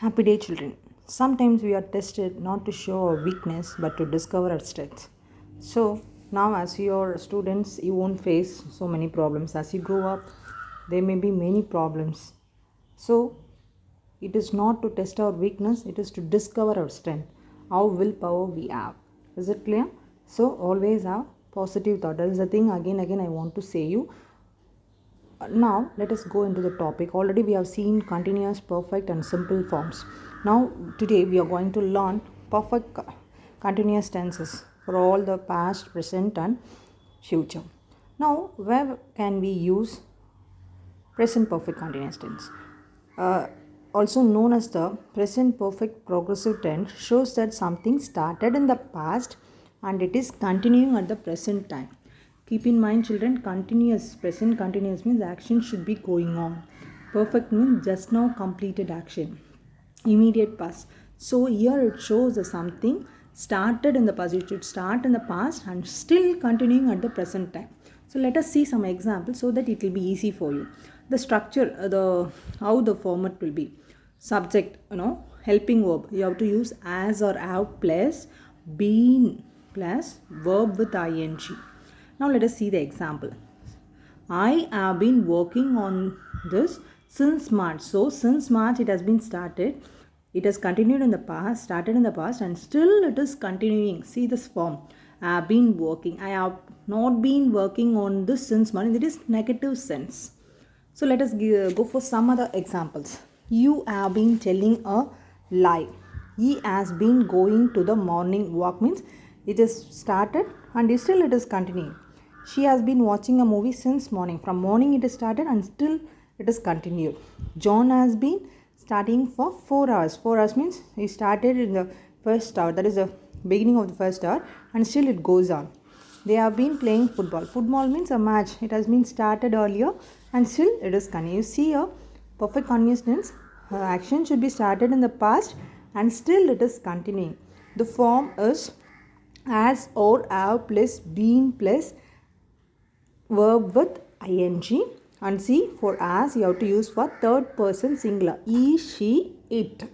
Happy day, children. Sometimes we are tested not to show our weakness but to discover our strength. So, now as your students, you won't face so many problems. As you grow up, there may be many problems. So, it is not to test our weakness, it is to discover our strength, how willpower we have. Is it clear? So, always have positive thought. That is the thing again I want to say you. Now let us go into the topic. Already we have seen continuous, perfect and simple forms. Now today we are going to learn perfect continuous tenses for all the past, present and future. Now where can we use present perfect continuous tense? Uh, Also known as the present perfect progressive tense, shows that something started in the past and it is continuing at the present time. Keep in mind, children, continuous, present continuous means action should be going on. Perfect means just now completed action. Immediate past. So here it shows that something started in the past. It should start in the past and still continuing at the present time. So let us see some examples so that it will be easy for you. The structure, the how the format will be. Subject, helping verb. You have to use as or have plus been plus verb with ing. Now let us see the example. I have been working on this since March. So since March it has been started. It has continued in the past, started in the past and still it is continuing. See this form. I have been working. I have not been working on this since March. It is negative sense. So let us go for some other examples. You have been telling a lie. He has been going to the morning walk means it is started and still it is continuing. She has been watching a movie since morning. From morning it is started and still it is continued. John has been studying for 4 hours. 4 hours means he started in the first hour. That is the beginning of the first hour and still it goes on. They have been playing football. Football means a match. It has been started earlier and still it is continuing. You see a perfect continuous tense. Action should be started in the past and still it is continuing. The form is as or have plus been plus verb with ing. And see, for as you have to use for third person singular. He, she, it.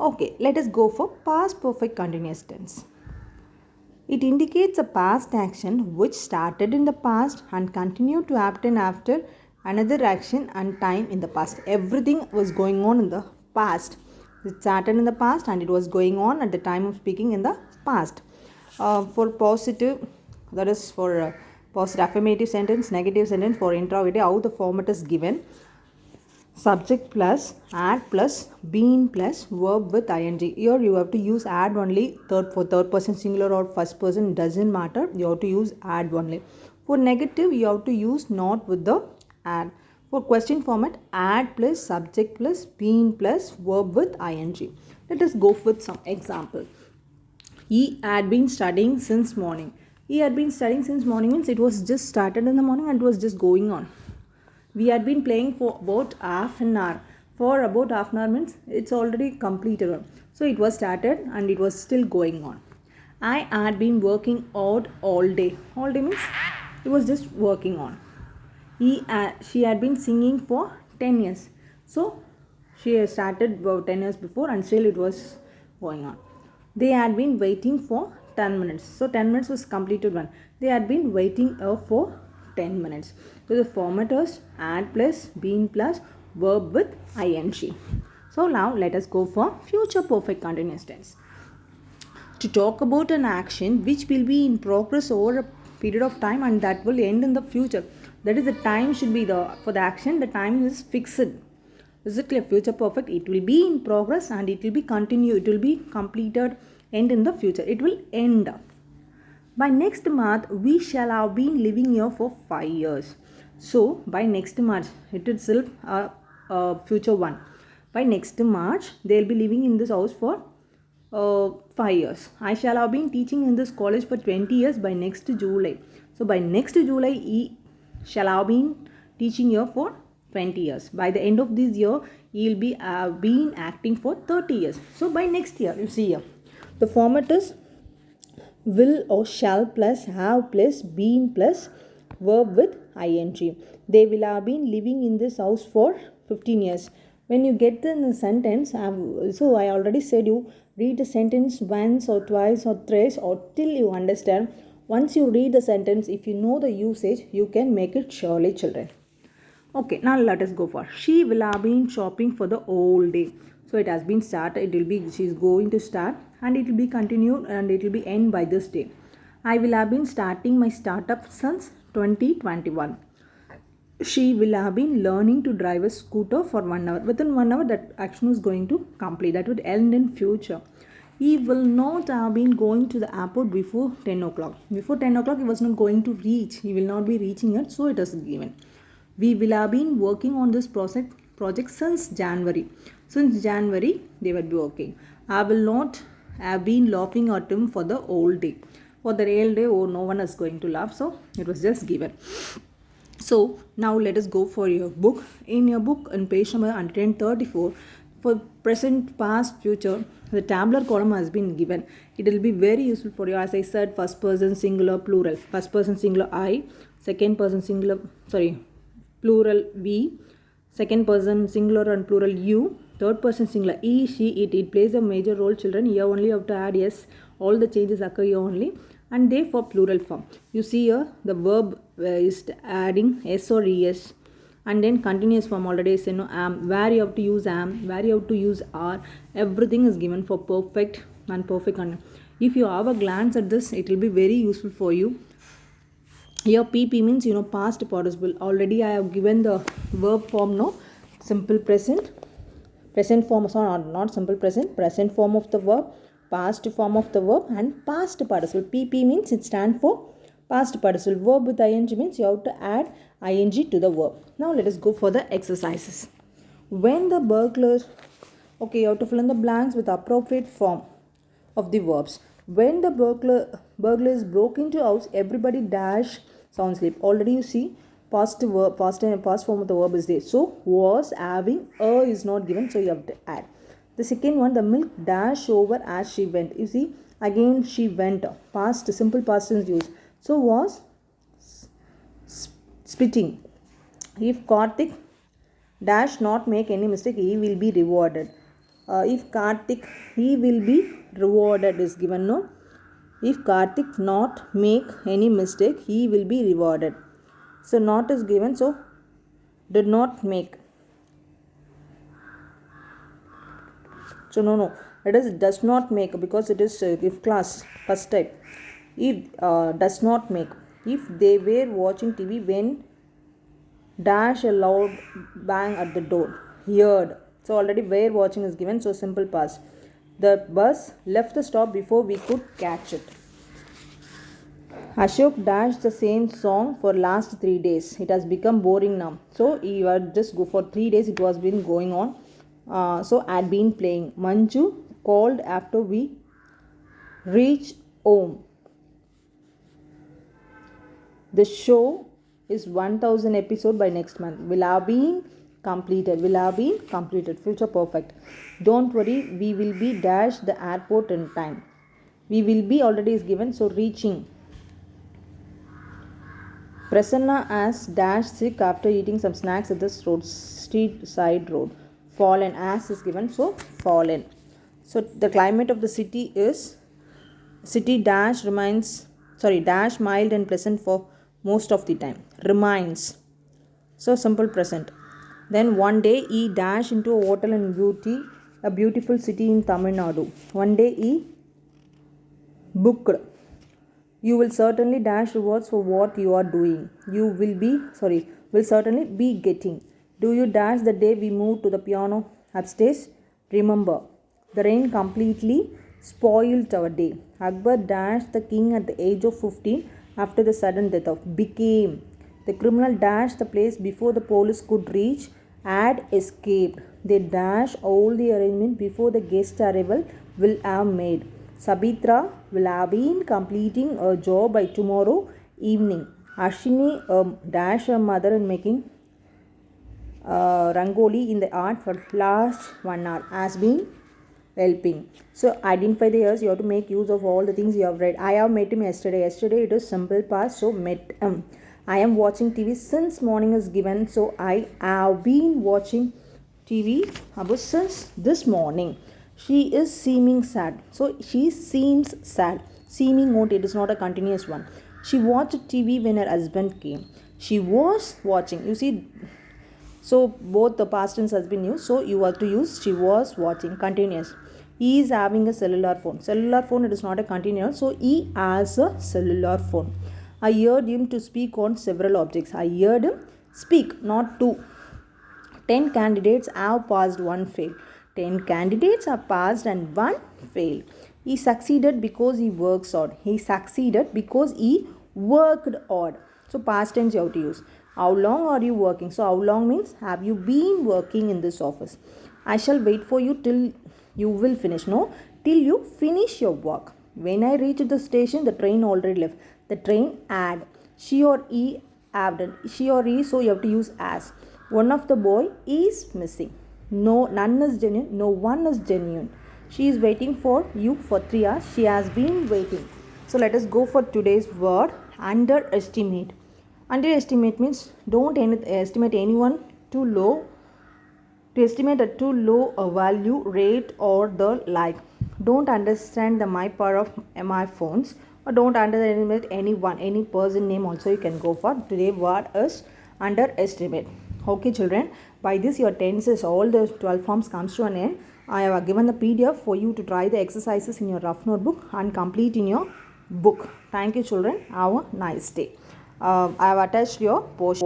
Okay, let us go for past perfect continuous tense. It indicates a past action which started in the past and continued to happen after another action and time in the past. Everything was going on in the past. It started in the past and it was going on at the time of speaking in the past. For positive, that is for positive affirmative sentence, negative sentence, for interrogative, how the format is given. Subject plus add plus been plus verb with ing. Here you have to use add only. For third person singular or first person doesn't matter. You have to use add only. For negative you have to use not with the add. For question format, add plus subject plus been plus verb with ing. Let us go with some example. He had been studying since morning. He had been studying since morning means it was just started in the morning and it was just going on. We had been playing for about half an hour. For about half an hour means it's already completed. So it was started and it was still going on. I had been working out all day. All day means it was just working on. She had been singing for 10 years. So she started about 10 years before and still it was going on. They had been waiting for 10 minutes. So 10 minutes was completed one. They had been waiting for 10 minutes. So the format is add plus been plus verb with ing. So now let us go for future perfect continuous tense. To talk about an action which will be in progress over a period of time and that will end in the future. That is, the time should be for the action, the time is fixed. Is it clear? Future perfect, it will be in progress and it will be continued, it will be completed, end in the future. It will end. By next month, we shall have been living here for 5 years. So, by next March, it itself future one. By next March, they will be living in this house for 5 years. I shall have been teaching in this college for 20 years by next July. So, by next July, he shall have been teaching here for 20 years. By the end of this year, he will be been acting for 30 years. So, by next year, you see here, the format is will or shall plus have plus been plus verb with ing. They will have been living in this house for 15 years. When you get the sentence, so I already said you read the sentence once or twice or thrice or till you understand. Once you read the sentence, if you know the usage, you can make it surely, children. Okay, now let us go for. She will have been shopping for the whole day. So it has been started. It will be, she's going to start, and it will be continued, and it will be end by this day. I will have been starting my startup since 2021. She will have been learning to drive a scooter for 1 hour. Within 1 hour, that action is going to complete. That would end in future. He will not have been going to the airport before 10 o'clock. Before 10 o'clock, he was not going to reach. He will not be reaching it, so it is given. We will have been working on this project since January. Since January, they will be working. I will not have been laughing at him for the whole day. For the whole day, oh, no one is going to laugh, so it was just given. So now let us go for your book. In your book, on page number 134, for present, past, future, the tabular column has been given. It will be very useful for you. As I said, first person singular, plural. First person singular I, second person singular, plural we, second person singular and plural you, third person singular he, she, it plays a major role, children. Here only you have to add yes. All the changes occur here only, and they for plural form. You see here the verb is adding s or es, and then continuous form already is am, where you have to use am, where you have to use are. Everything is given for perfect and perfect. And if you have a glance at this, it will be very useful for you. Here pp means past participle. Already I have given the verb form, no, simple present form, so not simple present form of the verb, past form of the verb, and past participle. pp means it stands for past participle. Verb with ing means you have to add ing to the verb. Now let us go for the exercises. When the burglar, okay, you have to fill in the blanks with appropriate form of the verbs. When the burglars broke into house, everybody dash sound sleep. Already you see past form of the verb is there. So was, having, is not given, so you have to add. The second one, the milk dash over as she went. You see, again she went. Past, simple past tense use. So was spitting. If Karthik dash not make any mistake, he will be rewarded. If Karthik, he will be rewarded is given, no. If Karthik not make any mistake, he will be rewarded. So not is given, so did not make. So no, it is does not make, because it is if class first type. If does not make. If they were watching TV when dash a loud bang at the door, heard. So already were watching is given, so simple past. The bus left the stop before we could catch it. Ashok dashed the same song for last 3 days. It has become boring now. So you are just go for 3 days. It was been going on. So had been playing. Manju called after we reached home. The show is 1000 episode by next month. Will have been completed. Will have been completed. Future perfect. Don't worry. We will be dashed the airport in time. We will be already is given. So reaching. Prasanna as dash sick after eating some snacks at the street side road. Fallen as is given, so fallen. So the climate of the city is dash dash mild and pleasant for most of the time. Reminds. So simple present. Then one day he dash into a hotel in a beautiful city in Tamil Nadu. One day he booked. You will certainly dash rewards for what you are doing. You will certainly be getting. Do you dash the day we moved to the piano upstairs? Remember, the rain completely spoiled our day. Akbar dashed the king at the age of 15 after the sudden death of became. The criminal dashed the place before the police could reach, had escaped. They dash all the arrangement before the guest arrival will have made. Sabitra will have been completing a job by tomorrow evening. Ashini dash her mother in making Rangoli in the art for last 1 hour has been helping. So identify the years. You have to make use of all the things you have read. I have met him yesterday. Yesterday it is simple past. So met him. I am watching TV since morning is given. So I have been watching TV about since this morning. She is seeming sad. So she seems sad. Seeming note, it is not a continuous one. She watched TV when her husband came. She was watching. You see, so both the past tense has been used. So you have to use she was watching. Continuous. He is having a cellular phone. Cellular phone, it is not a continuous. So he has a cellular phone. I heard him to speak on several objects. I heard him speak, not to. 10 candidates have passed, one failed. 10 candidates have passed and one failed. He succeeded because he works hard. He succeeded because he worked hard. So past tense you have to use. How long are you working? So how long means have you been working in this office? I shall wait for you till you will finish. No, till you finish your work. When I reached the station, the train already left. The train had. She or he have done. She or he, so you have to use as. One of the boy is missing. No, none is genuine. No one is genuine. She is waiting for you for 3 hours. She has been waiting. So let us go for today's word, underestimate. Underestimate means don't estimate anyone too low, to estimate a too low a value, rate, or the like. Don't understand the my power of my phones, or don't underestimate anyone, any person name also you can go for. Today word is underestimate. Okay children, by this your tenses, all the 12 forms comes to an end. I have given the PDF for you to try the exercises in your rough notebook and complete in your book. Thank you children. Have a nice day. I have attached your post.